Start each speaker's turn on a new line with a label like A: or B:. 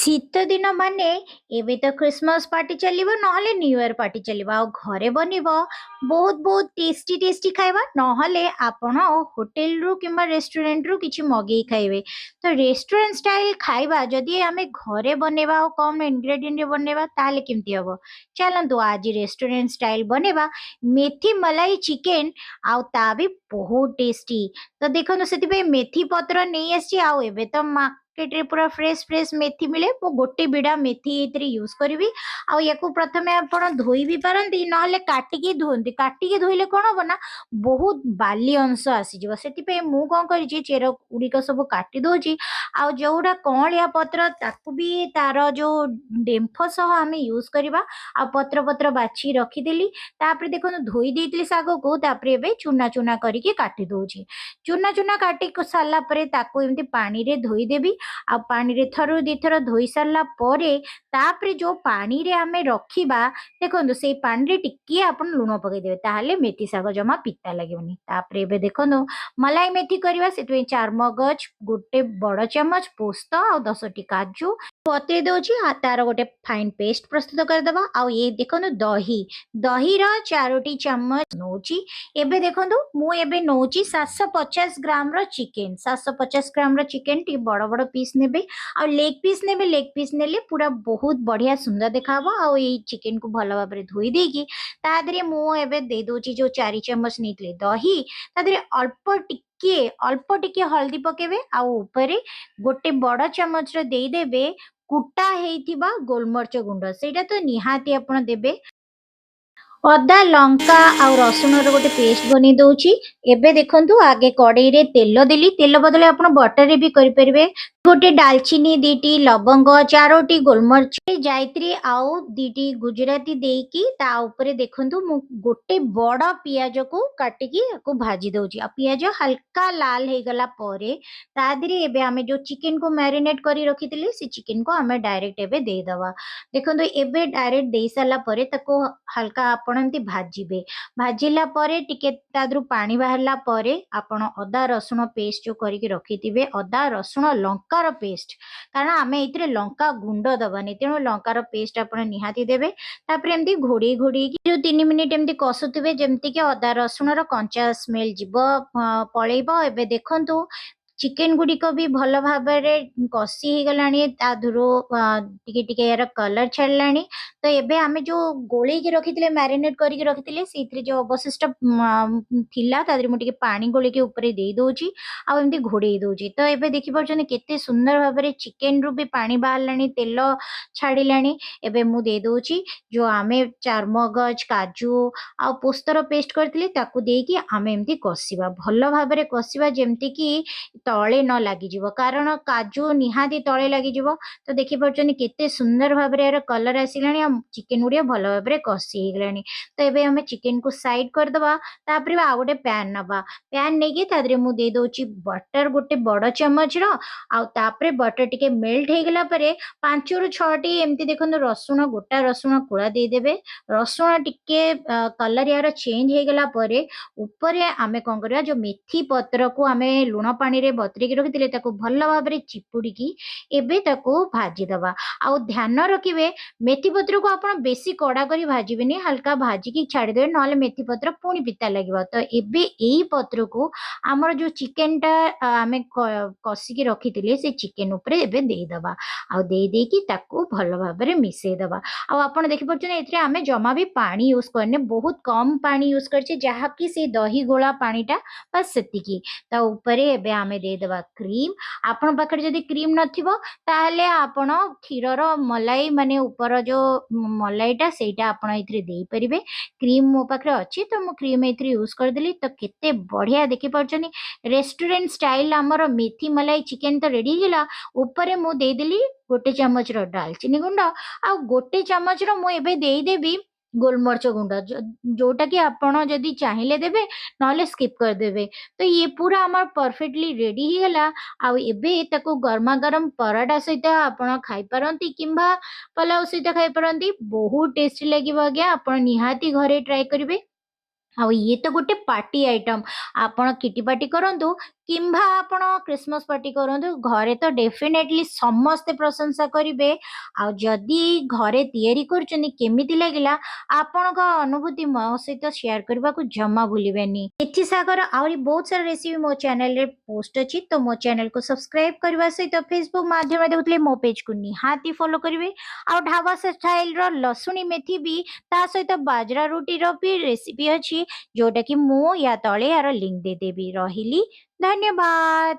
A: ଶୀତ ଦିନ ମାନେ ଏବେ ତ କ୍ରିସମାସ ପାର୍ଟି ଚାଲିବ ନହେଲେ ନ୍ୟୁ ଇୟର ପାର୍ଟି ଚାଲିବ ଆଉ ଘରେ ବନିବ ବହୁତ ବହୁତ ଟେଷ୍ଟି ଟେଷ୍ଟି ଖାଇବା ନହେଲେ ଆପଣ ହୋଟେଲରୁ କିମ୍ବା ରେଷ୍ଟୁରାଣ୍ଟରୁ କିଛି ମଗେଇ ଖାଇବେ। ତ ରେଷ୍ଟୁରାଣ୍ଟ ଷ୍ଟାଇଲ ଖାଇବା ଯଦି ଆମେ ଘରେ ବନେଇବା ଆଉ କମ୍ ଇନଗ୍ରେଡିଏଣ୍ଟରେ ବନେଇବା ତାହେଲେ କେମିତି ହବ? ଚାଲନ୍ତୁ ଆଜି ରେଷ୍ଟୁରାଣ୍ଟ ଷ୍ଟାଇଲ ବନେଇବା ମେଥି ମଲାଇ ଚିକେନ ଆଉ ତା ବି ବହୁତ ଟେଷ୍ଟି। ତ ଦେଖନ୍ତୁ ସେଥିପାଇଁ ମେଥି ପତ୍ର ନେଇ ଆସିଛି ଆଉ ଏବେ ତ ମାର୍କେଟରେ ପୁରା ଫ୍ରେଶ ଫ୍ରେଶ ମେଥି ମିଳେ। ମୁଁ ଗୋଟେ ବିଡ଼ା ମେଥି ଏଥିରେ ୟୁଜ୍ କରିବି। ଆଉ ୟାକୁ ପ୍ରଥମେ ଆପଣ ଧୋଇ ବି ପାରନ୍ତି ନହେଲେ କାଟିକି ଧୁଅନ୍ତି। କାଟିକି ଧୋଇଲେ କ'ଣ ହବ ନା ବହୁତ ବାଲି ଅଂଶ ଆସିଯିବ। ସେଥିପାଇଁ ମୁଁ କ'ଣ କରିଛି ଚେର ଗୁଡ଼ିକ ସବୁ କାଟି ଦେଉଛି। ଆଉ ଯେଉଁଟା କଅଁଳିଆ ପତ୍ର ତାକୁ ବି ତାର ଯେଉଁ ଡେମ୍ଫ ସହ ଆମେ ୟୁଜ୍ କରିବା। ଆଉ ପତ୍ର ପତ୍ର ବାଛି ରଖିଦେଲି। ତାପରେ ଦେଖନ୍ତୁ ଧୋଇ ଦେଇଥିଲି ଶାଗକୁ ତାପରେ ଏବେ ଚୁନା ଚୁନା କରିକି କାଟି ଦେଉଛି। ଚୁନା ଚୁନା କାଟି ସାରିଲା ପରେ ତାକୁ ଏମିତି ପାଣିରେ ଧୋଇଦେବି। ଆଉ ପାଣିରେ ଥରୁ ଦିଥର ଧୋଇ ସାରିଲା ପରେ ତାପରେ ଯେଉଁ ପାଣିରେ ଆମେ ରଖିବା ଦେଖନ୍ତୁ ସେଇ ପାଣିରେ ଟିକିଏ ଆପଣ ଲୁଣ ପକେଇଦେବେ ତାହେଲେ ମେଥି ଶାଗ ଜମା ପିତା ଲାଗିବନି। ତାପରେ ଏବେ ଦେଖନ୍ତୁ ମଲାଇ ମେଥି କରିବା ସେଥିପାଇଁ ଚାରମଗଜ ଗୋଟେ ବଡ଼ ଚାମଚ ପୋସ୍ତ ଆଉ 10ଟି କାଜୁ ବତେଇ ଦେଉଛି। ତାର ଗୋଟେ ଫାଇନ୍ ପେଷ୍ଟ ପ୍ରସ୍ତୁତ କରିଦେବା। ଆଉ ଇଏ ଦେଖନ୍ତୁ ଦହିର 4ଟି ଚାମଚ ନେଉଛି। ଏବେ ଦେଖନ୍ତୁ ମୁଁ ଏବେ ନେଉଛି 750 ଗ୍ରାମର ଚିକେନ। 750 ଗ୍ରାମର ଚିକେନ ଟିକେ ବଡ଼ ବଡ଼ ପିସ୍ ନେବେ। ଆଉ ଲେగ్ ପିସ୍ ନେବେ। ଲେగ్ ପିସ୍ ନେଲେ ପୁରା ବହୁତ ବଢ଼ିଆ ସୁନ୍ଦର ଦେଖାହେବ। ଆଉ ଏଇ ଚିକେନକୁ ଭଲ ଭାବରେ ଧୋଇ ଦେଇକି ତା ଦେହରେ ମୁଁ ଏବେ ଦେଇଦେଉଛି ଯେଉଁ 4 ଚାମଚ ନେଇଥିଲି ଦହି ତା ଦେହରେ ଅଳ୍ପ ଟିକେ ହଳଦୀ ପକେଇବେ। ଆଉ ଉପରେ ଗୋଟେ ବଡ଼ ଚାମଚର ଦେଇଦେବେ କୁଟା ହେଇଥିବା ଗୋଲମରିଚ ଗୁଣ୍ଡ। ସେଇଟା ତ ନିହାତି ଆପଣ ଦେବେ। ଅଦା ଲଙ୍କା ଆଉ ରସୁଣର ଗୋଟେ ପେଷ୍ଟ ବନେଇ ଦେଉଛି। ଏବେ ଦେଖନ୍ତୁ ଆଗେ କଡ଼େଇରେ ତେଲ ଦେଲି। ତେଲ ବଦଳରେ ଆପଣ ବଟରରେ ବି କରିପାରିବେ। ଗୋଟେ ଡାଲଚିନି 2ଟି ଲବଙ୍ଗ 4ଟି ଗୋଲମରିଚ ଯାଇତ୍ରୀ ଆଉ 2ଟି ଗୁଜୁରାତି ଦେଇକି ତା ଉପରେ ଦେଖନ୍ତୁ ମୁଁ ଗୋଟେ ବଡ଼ ପିଆଜକୁ କାଟିକି ୟାକୁ ଭାଜି ଦେଉଛି। ଆଉ ପିଆଜ ହାଲକା ଲାଲ ହେଇଗଲା ପରେ ତା ଦେହରେ ଏବେ ଆମେ ଯେଉଁ ଚିକେନକୁ ମ୍ୟାରିନେଟ୍ କରି ରଖିଥିଲେ ସେ ଚିକେନକୁ ଆମେ ଡାଇରେକ୍ଟ ଏବେ ଦେଇଦେବା। ଦେଖନ୍ତୁ ଏବେ ଡାଇରେକ୍ଟ ଦେଇ ସାରିଲା ପରେ ତାକୁ ହାଲକା ଆପଣ ଏମିତି ଭାଜିବେ। ଭାଜିଲା ପରେ ଟିକେ ତା ଦେହରୁ ପାଣି ବାହାରିଲା ପରେ ଆପଣ ଅଦା ରସୁଣ ପେଷ୍ଟ ଯେଉଁ କରିକି ରଖିଥିବେ ଅଦା ରସୁଣ ଲଙ୍କାର ପେଷ୍ଟ କାରଣ ଆମେ ଏଇଥିରେ ଲଙ୍କା ଗୁଣ୍ଡ ଦେବାନି ତେଣୁ ଲଙ୍କାର ପେଷ୍ଟ ଆପଣ ନିହାତି ଦେବେ। ତାପରେ ଏମିତି ଘୋଡ଼େଇକି ଯେଉଁ 3 ମିନିଟ୍ ଏମିତି କଷୁଥିବେ ଯେମିତିକି ଅଦା ରସୁଣର କଞ୍ଚା ସ୍ମେଲ୍ ଯିବ ପଳେଇବ। ଏବେ ଦେଖନ୍ତୁ ଚିକେନ ଗୁଡ଼ିକ ବି ଭଲ ଭାବରେ କଷି ହେଇଗଲାଣି। ତା ଦେହରୁ ଟିକେ ଟିକେ ଏହାର କଲର୍ ଛାଡ଼ିଲାଣି। ତ ଏବେ ଆମେ ଯେଉଁ ଗୋଳେଇକି ରଖିଥିଲେ ମ୍ୟାରିନେଟ୍ କରିକି ରଖିଥିଲେ ସେଇଥିରେ ଯେଉଁ ଅବଶିଷ୍ଟ ଥିଲା ତା ଦେହରେ ମୁଁ ଟିକେ ପାଣି ଗୋଳିକି ଉପରେ ଦେଇ ଦେଉଛି। ଆଉ ଏମିତି ଘୋଡ଼େଇ ଦେଉଛି। ତ ଏବେ ଦେଖିପାରୁଛନ୍ତି କେତେ ସୁନ୍ଦର ଭାବରେ ଚିକେନରୁ ବି ପାଣି ବାହାରିଲାଣି ତେଲ ଛାଡ଼ିଲାଣି। ଏବେ ମୁଁ ଦେଇ ଦେଉଛି ଯେଉଁ ଆମେ ଚାରମଗଜ କାଜୁ ଆଉ ପୋସ୍ତର ପେଷ୍ଟ କରିଥିଲେ ତାକୁ ଦେଇକି ଆମେ ଏମିତି କଷିବା। ଭଲ ଭାବରେ କଷିବା ଯେମିତିକି ତଳେ ନ ଲାଗିଯିବ କାରଣ କାଜୁ ନିହାତି ତଳେ ଲାଗିଯିବ। ତ ଦେଖିପାରୁଛନ୍ତି କେତେ ସୁନ୍ଦର ଭାବରେ ଏହାର କଲର୍ ଆସିଲାଣି ଆଉ ଚିକେନ ଗୁଡ଼ିକ ଭଲ ଭାବରେ କଷି ହେଇଗଲାଣି। ତ ଏବେ ଆମେ ଚିକେନକୁ ସାଇଡ୍ କରିଦେବା। ତାପରେ ଆଉ ଗୋଟେ ପ୍ୟାନ୍ ନେବା। ପ୍ୟାନ୍ ନେଇକି ତା ଦେହରେ ମୁଁ ଦେଇ ଦେଉଛି ବଟର ଗୋଟେ ବଡ଼ ଚାମଚର। ଆଉ ତାପରେ ବଟର ଟିକେ ମେଲ୍ଟ ହେଇଗଲା ପରେ 5ରୁ 6ଟି ଏମିତି ଦେଖନ୍ତୁ ରସୁଣ ଗୋଟା ରସୁଣ କୋଳା ଦେଇଦେବେ। ରସୁଣ ଟିକେ କଲର୍ ୟାର ଚେଞ୍ଜ ହେଇଗଲା ପରେ ଉପରେ ଆମେ କ'ଣ କରିବା ଯେଉଁ ମେଥି ପତ୍ରକୁ ଆମେ ଲୁଣ ପାଣିରେ ବତୁରେଇକି ରଖିଥିଲେ ତାକୁ ଭଲ ଭାବରେ ଚିପୁଡ଼ିକି ଏବେ ତାକୁ ଭାଜିଦେବା। ଆଉ ଧ୍ୟାନ ରଖିବେ ମେଥି ପତ୍ରକୁ ଆପଣ ବେଶୀ କଡ଼ା କରି ଭାଜିବେନି ହାଲକା ଭାଜିକି ଛାଡ଼ିଦେବେ ନହେଲେ ମେଥି ପତ୍ର ପୁଣି ପିତା ଲାଗିବ। ତ ଏବେ ଏଇ ପତ୍ରକୁ ଆମର ଯେଉଁ ଚିକେନଟା ଆମେ କଷିକି ରଖିଥିଲେ ସେ ଚିକେନ ଉପରେ ଏବେ ଦେଇଦେବା। ଆଉ ଦେଇକି ତାକୁ ଭଲ ଭାବରେ ମିଶାଇଦେବା। ଆଉ ଆପଣ ଦେଖିପାରୁଛନ୍ତି ଏଥିରେ ଆମେ ଜମା ବି ପାଣି ୟୁଜ୍ କରିନେ ବହୁତ କମ୍ ପାଣି ୟୁଜ୍ କରିଛେ ଯାହାକି ସେଇ ଦହି ଗୋଳା ପାଣିଟା ବାସ୍ ସେତିକି। ତା ଉପରେ ଏବେ ଆମେ ଦେଇଦେବା କ୍ରିମ୍। ଆପଣଙ୍କ ପାଖରେ ଯଦି କ୍ରିମ୍ ନଥିବ ତାହେଲେ ଆପଣ କ୍ଷୀରର ମଲାଇ ମାନେ ଉପର ଯେଉଁ ମଲାଇଟା ସେଇଟା ଆପଣ ଏଥିରେ ଦେଇପାରିବେ। କ୍ରିମ୍ ମୋ ପାଖରେ ଅଛି ତ ମୁଁ କ୍ରିମ୍ ଏଥିରେ ୟୁଜ୍ କରିଦେଲି। ତ କେତେ ବଢ଼ିଆ ଦେଖିପାରୁଛନ୍ତି ରେଷ୍ଟୁରାଣ୍ଟ ଷ୍ଟାଇଲ୍ ଆମର ମେଥି ମଲାଇ ଚିକେନ ତ ରେଡ଼ି ହେଇଗଲା। ଉପରେ ମୁଁ ଦେଇଦେଲି ଗୋଟେ ଚାମଚର ଡାଲଚିନି ଗୁଣ୍ଡ ଆଉ ଗୋଟେ ଚାମଚର ମୁଁ ଏବେ ଦେଇଦେବି ଗୋଲମରିଚ ଗୁଣ୍ଡ ଯେଉଁଟାକି ଆପଣ ଯଦି ଚାହିଁଲେ ଦେବେ ନହେଲେ ସ୍କିପ୍ କରିଦେବେ। ତ ଇଏ ପୁରା ଆମର ପରଫେକ୍ଟଲି ରେଡ଼ି ହେଇଗଲା। ଆଉ ଏବେ ତାକୁ ଗରମା ଗରମ ପରଟା ସହିତ ଆପଣ ଖାଇପାରନ୍ତି କିମ୍ବା ପଲାଉ ସହିତ ଖାଇପାରନ୍ତି। ବହୁତ ଟେଷ୍ଟି ଲାଗିବ ଆଜ୍ଞା। ଆପଣ ନିହାତି ଘରେ ଟ୍ରାଏ କରିବେ। ଆଉ ଇଏ ତ ଗୋଟେ ପାର୍ଟି ଆଇଟମ୍। ଆପଣ କିଟି ପାର୍ଟି କରନ୍ତୁ କିମ୍ବା ଆପଣ କ୍ରିସମସ୍ ପାର୍ଟି କରନ୍ତୁ, ଘରେ ତ ଡେଫିନେଟଲି ସମସ୍ତେ ପ୍ରଶଂସା କରିବେ। ଆଉ ଯଦି ଘରେ ତିଆରି କରୁଛନ୍ତି କେମିତି ଲାଗିଲା, ଆପଣଙ୍କ ଅନୁଭୂତି ମୋ ସହିତ ସେୟାର କରିବାକୁ ଜମା ଭୁଲିବେନି। ମେଥି ଶାଗର ଆହୁରି ବହୁତ ସାରା ରେସିପି ମୋ ଚ୍ୟାନେଲରେ ପୋଷ୍ଟ ଅଛି, ତ ମୋ ଚ୍ୟାନେଲକୁ ସବସ୍କ୍ରାଇବ କରିବା ସହିତ ଫେସବୁକ୍ ମାଧ୍ୟମରେ ଦେଖୁଥିଲେ ମୋ ପେଜକୁ ନିହାତି ଫଲୋ କରିବେ। ଆଉ ଢାବା ଷ୍ଟାଇଲର ଲସୁଣି ମେଥି ବି ତା ସହିତ ବାଜରା ରୁଟିର ବି ରେସିପି ଅଛି, ଯୋଉଟା କି ମୁଁ ୟା ତଳେ ୟାର ଲିଙ୍କ ଦେଇଦେବି। ରହିଲି, ଧନ୍ୟବାଦ।